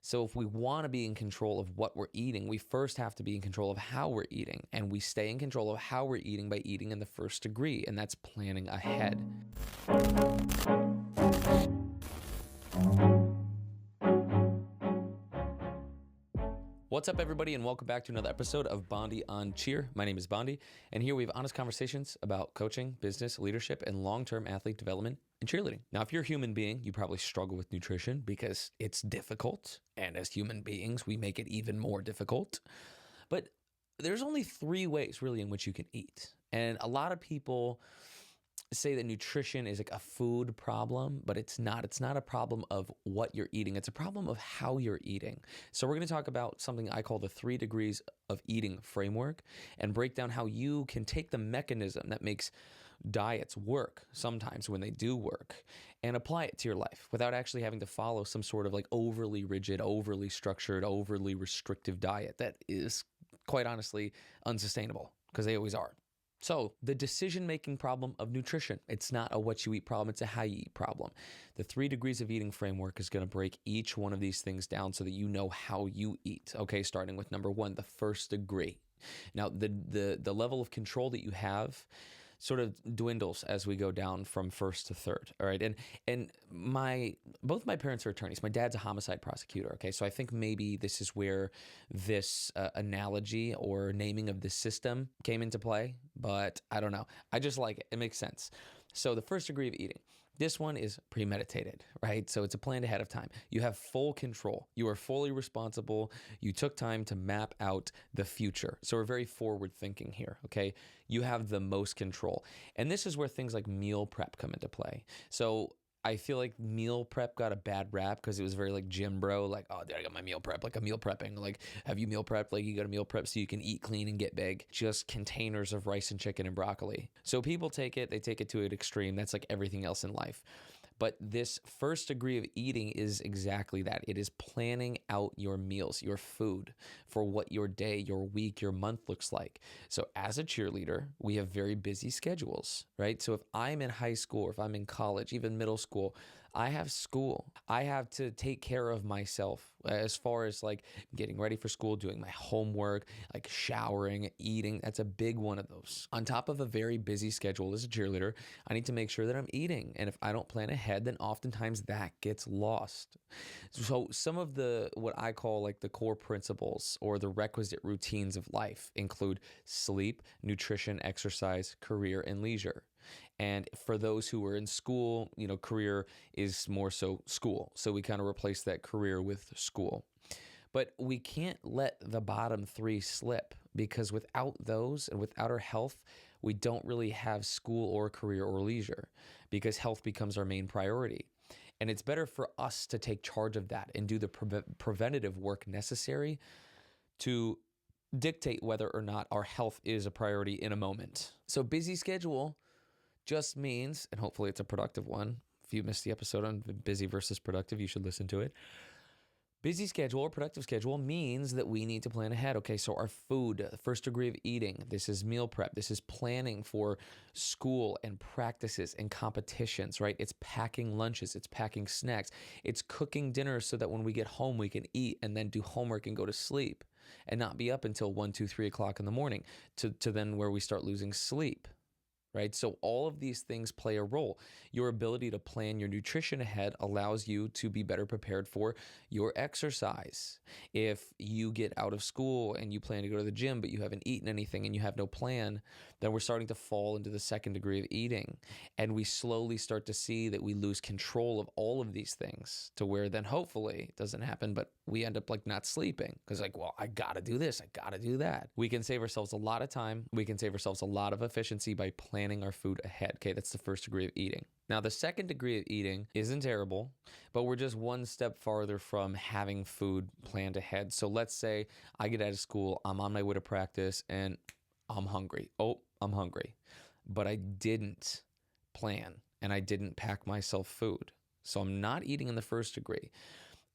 So if we want to be in control of what we're eating, we first have to be in control of how we're eating. And we stay in control of how we're eating by eating in the first degree, and that's planning ahead. What's up, everybody, and welcome back to another episode of Bondi on Cheer. My name is Bondi, and here we have honest conversations about coaching, business, leadership, and long-term athlete development and cheerleading. Now, if you're a human being, you probably struggle with nutrition because it's difficult, and as human beings, we make it even more difficult. But there's only three ways, really, in which you can eat, and a lot of people say that nutrition is like a food problem, but it's not. It's not a problem of what you're eating. It's a problem of how you're eating. So we're going to talk about something I call the 3 degrees of eating framework and break down how you can take the mechanism that makes diets work sometimes when they do work and apply it to your life without actually having to follow some sort of like overly rigid, overly structured, overly restrictive diet that is quite honestly unsustainable, because they always are. So the decision-making problem of nutrition, it's not a what you eat problem, it's a how you eat problem. The 3 degrees of eating framework is going to break each one of these things down so that you know how you eat. Okay, starting with number 1, the first degree. Now, the level of control that you have sort of dwindles as we go down from first to third. All right. And both my parents are attorneys. My dad's a homicide prosecutor. Okay. So I think maybe this is where this analogy or naming of the system came into play, but I don't know. I just like it. It makes sense. So the first degree of eating, this one is premeditated, right? So it's a plan ahead of time. You have full control. You are fully responsible. You took time to map out the future. So we're very forward thinking here, okay? You have the most control. And this is where things like meal prep come into play. So I feel like meal prep got a bad rap because it was very like gym bro, like, oh, dude, I got my meal prep, like a meal prepping. Like, have you meal prepped? Like, you got a meal prep so you can eat clean and get big. Just containers of rice and chicken and broccoli. So people they take it to an extreme. That's like everything else in life. But this first degree of eating is exactly that. It is planning out your meals, your food, for what your day, your week, your month looks like. So as a cheerleader, we have very busy schedules, right? So if I'm in high school or if I'm in college, even middle school, I have school. I have to take care of myself as far as like getting ready for school, doing my homework, like showering, eating. That's a big one of those. On top of a very busy schedule as a cheerleader, I need to make sure that I'm eating. And if I don't plan ahead, then oftentimes that gets lost. So some of what I call like the core principles or the requisite routines of life include sleep, nutrition, exercise, career, and leisure. And for those who are in school, career is more so school. So we kind of replace that career with school. But we can't let the bottom 3 slip, because without those and without our health, we don't really have school or career or leisure, because health becomes our main priority. And it's better for us to take charge of that and do the preventative work necessary to dictate whether or not our health is a priority in a moment. So busy schedule just means, and hopefully it's a productive one. If you missed the episode on busy versus productive, you should listen to it. Busy schedule or productive schedule means that we need to plan ahead. Okay, so our food, first degree of eating, this is meal prep. This is planning for school and practices and competitions, right? It's packing lunches. It's packing snacks. It's cooking dinner so that when we get home, we can eat and then do homework and go to sleep and not be up until 1, 2, 3 o'clock in the morning to then where we start losing sleep. Right? So all of these things play a role. Your ability to plan your nutrition ahead allows you to be better prepared for your exercise. If you get out of school and you plan to go to the gym, but you haven't eaten anything and you have no plan, then we're starting to fall into the second degree of eating. And we slowly start to see that we lose control of all of these things to where then hopefully it doesn't happen, but we end up like not sleeping because like, well, I got to do this. I got to do that. We can save ourselves a lot of time. We can save ourselves a lot of efficiency by planning our food ahead. Okay, that's the first degree of eating. Now, the second degree of eating isn't terrible, but we're just one step farther from having food planned ahead. So let's say I get out of school, I'm on my way to practice, and I'm hungry. Oh, I'm hungry. But I didn't plan, and I didn't pack myself food. So I'm not eating in the first degree.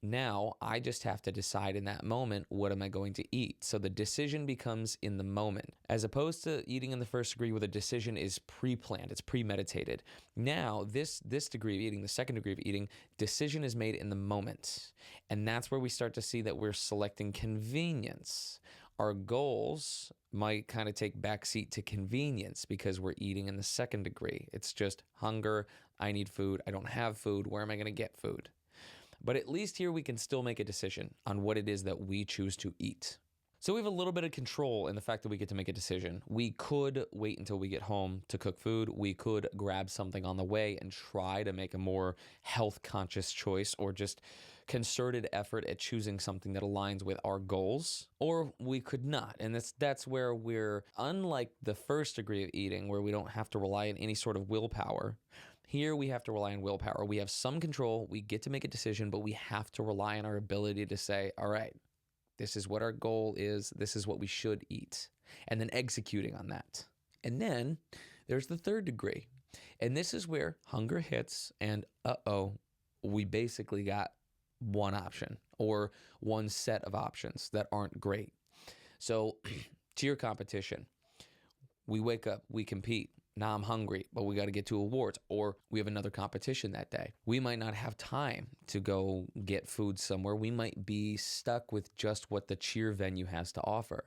Now I just have to decide in that moment, what am I going to eat? So the decision becomes in the moment, as opposed to eating in the first degree where the decision is pre-planned, it's premeditated. Now this degree of eating, the second degree of eating, decision is made in the moment. And that's where we start to see that we're selecting convenience. Our goals might kind of take backseat to convenience because we're eating in the second degree. It's just hunger, I need food, I don't have food, where am I going to get food? But at least here we can still make a decision on what it is that we choose to eat. So we have a little bit of control in the fact that we get to make a decision. We could wait until we get home to cook food. We could grab something on the way and try to make a more health-conscious choice, or just concerted effort at choosing something that aligns with our goals. Or we could not. And that's where we're, unlike the first degree of eating, where we don't have to rely on any sort of willpower. Here we have to rely on willpower. We have some control, we get to make a decision, but we have to rely on our ability to say, all right, this is what our goal is, this is what we should eat, and then executing on that. And then there's the third degree. And this is where hunger hits and we basically got one option or one set of options that aren't great. So cheer competition. We wake up, we compete. Now I'm hungry, but we got to get to awards, or we have another competition that day. We might not have time to go get food somewhere. We might be stuck with just what the cheer venue has to offer.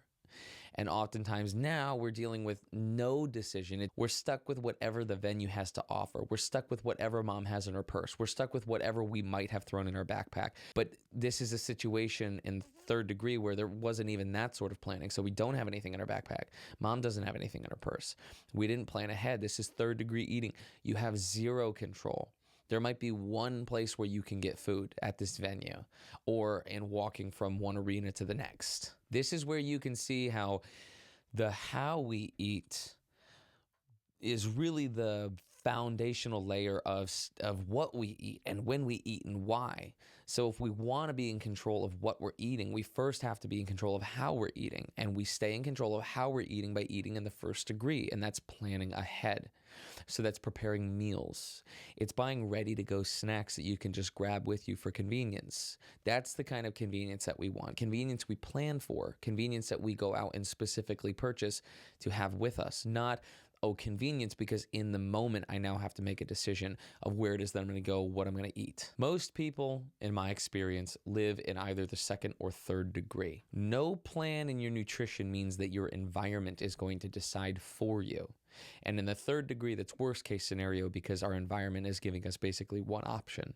And oftentimes now we're dealing with no decision. We're stuck with whatever the venue has to offer. We're stuck with whatever mom has in her purse. We're stuck with whatever we might have thrown in our backpack. But this is a situation in third degree where there wasn't even that sort of planning. So we don't have anything in our backpack. Mom doesn't have anything in her purse. We didn't plan ahead. This is third degree eating. You have zero control. There might be one place where you can get food at this venue, or in walking from one arena to the next. This is where you can see how we eat is really the foundational layer of what we eat and when we eat and why. So if we want to be in control of what we're eating, we first have to be in control of how we're eating. And we stay in control of how we're eating by eating in the first degree. And that's planning ahead. So that's preparing meals. It's buying ready-to-go snacks that you can just grab with you for convenience. That's the kind of convenience that we want. Convenience we plan for. Convenience that we go out and specifically purchase to have with us. Not, convenience because in the moment I now have to make a decision of where it is that I'm going to go, what I'm going to eat. Most people, in my experience, live in either the second or third degree. No plan in your nutrition means that your environment is going to decide for you. And in the third degree, that's worst case scenario because our environment is giving us basically one option.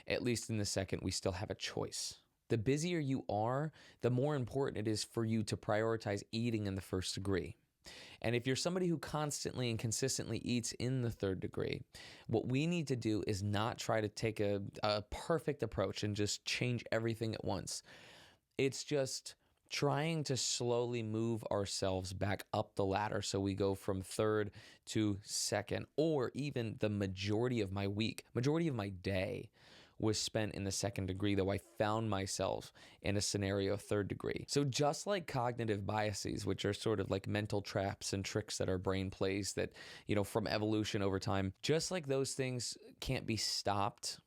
At least in the second, we still have a choice. The busier you are, the more important it is for you to prioritize eating in the first degree. And if you're somebody who constantly and consistently eats in the third degree, what we need to do is not try to take a perfect approach and just change everything at once. It's just trying to slowly move ourselves back up the ladder so we go from third to second, or even the majority of my week, majority of my day was spent in the second degree, though I found myself in a scenario of third degree. So just like cognitive biases, which are sort of like mental traps and tricks that our brain plays that, from evolution over time, just like those things can't be stopped,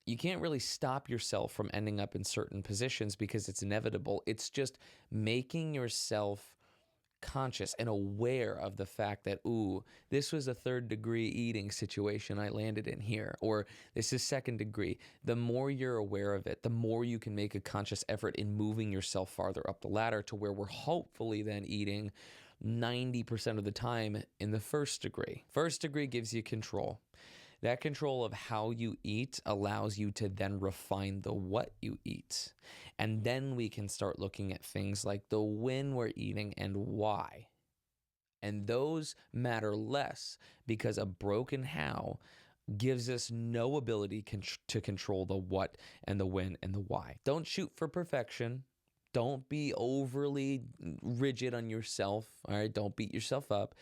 you can't really stop yourself from ending up in certain positions because it's inevitable. It's just making yourself conscious and aware of the fact that, this was a third degree eating situation I landed in here, or this is second degree. The more you're aware of it, the more you can make a conscious effort in moving yourself farther up the ladder to where we're hopefully then eating 90% of the time in the first degree. First degree gives you control. That control of how you eat allows you to then refine the what you eat. And then we can start looking at things like the when we're eating and why. And those matter less because a broken how gives us no ability to control the what and the when and the why. Don't shoot for perfection. Don't be overly rigid on yourself. All right, don't beat yourself up.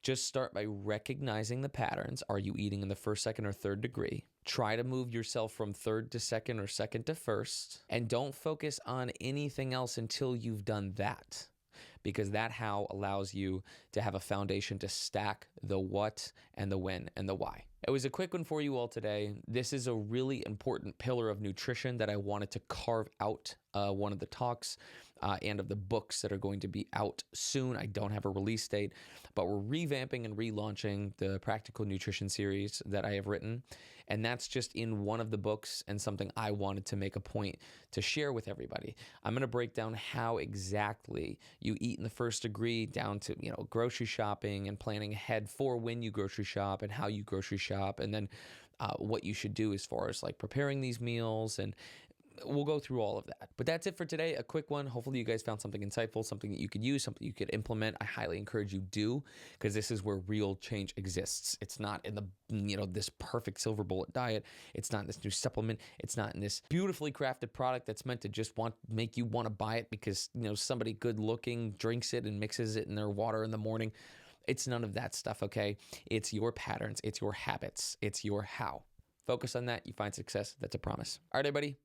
Just start by recognizing the patterns. Are you eating in the first, second, or third degree? Try to move yourself from third to second or second to first. And don't focus on anything else until you've done that, because that how allows you to have a foundation to stack the what and the when and the why. It was a quick one for you all today. This is a really important pillar of nutrition that I wanted to carve out one of the talks and of the books that are going to be out soon. I don't have a release date, but we're revamping and relaunching the Practical Nutrition series that I have written. And that's just in one of the books and something I wanted to make a point to share with everybody. I'm going to break down how exactly you eat in the first degree down to, grocery shopping and planning ahead for when you grocery shop and how you grocery shop, and then what you should do as far as like preparing these meals, and we'll go through all of that. But that's it for today. A quick one. Hopefully you guys found something insightful, something that you could use, something you could implement. I highly encourage you do, because this is where real change exists. It's not in the, this perfect silver bullet diet. It's not in this new supplement. It's not in this beautifully crafted product that's meant to just make you want to buy it because, somebody good looking drinks it and mixes it in their water in the morning. It's none of that stuff, okay? It's your patterns. It's your habits. It's your how. Focus on that. You find success. That's a promise. All right, everybody.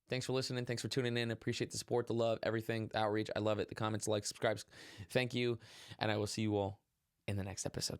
Thanks for listening. Thanks for tuning in. Appreciate the support, the love, everything, the outreach. I love it. The comments, likes, subscribes. Thank you. And I will see you all in the next episode.